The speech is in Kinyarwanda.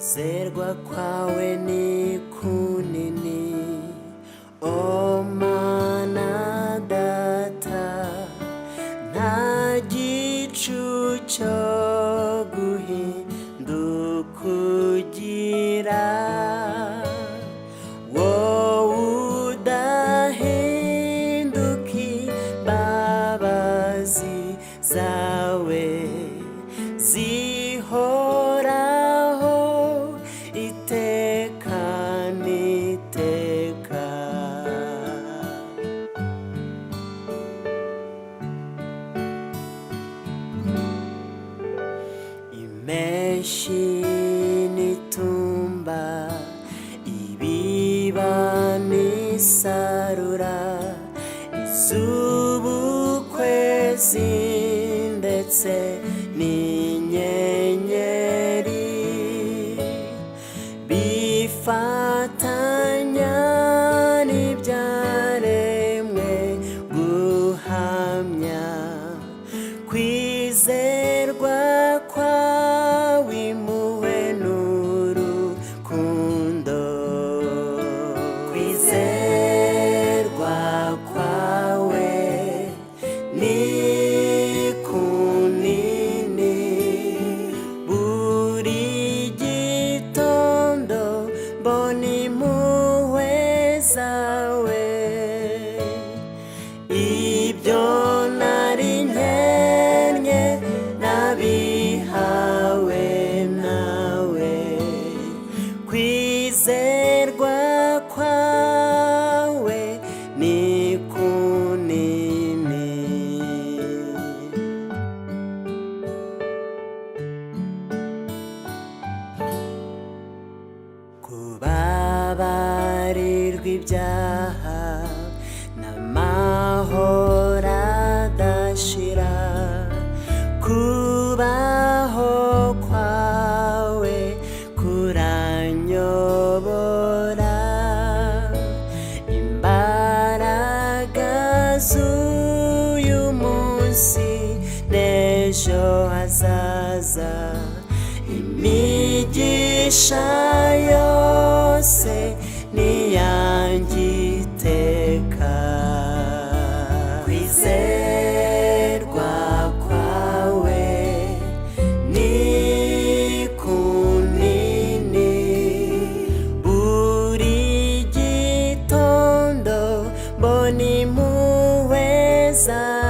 Kwizerwa kwawe ni kunini, o Mana Data, nta gicu cyo guhinduka ugira, wowe udahinduka, imbabazi zawe zihoraho iteka n'iteka. Impeshyi n'itumba, ibiba n'isarura, izuba, ukwezi ndetse n'inyenyeri bifatanya n'ibyaremwe guhamya kwizerwa kwawe, impuhwe n'urukundo. Kwizerwa kwawe ni kunini, buri gitondo mbona impuhwe zawe, ibyo nari nkennye nabihawe nawe. Kwizerwa kwawe ni kunini. Kubabarirwa ibyaha n'amahoro adashira, kubaho kwawe kuranyobora, imbaraga z'uyu munsi n'ejo hazaza, imigisha yose niyanjye iteka. Kwizerwa kwawe ni kunini, buri gitondo mbona impuhwe zawe.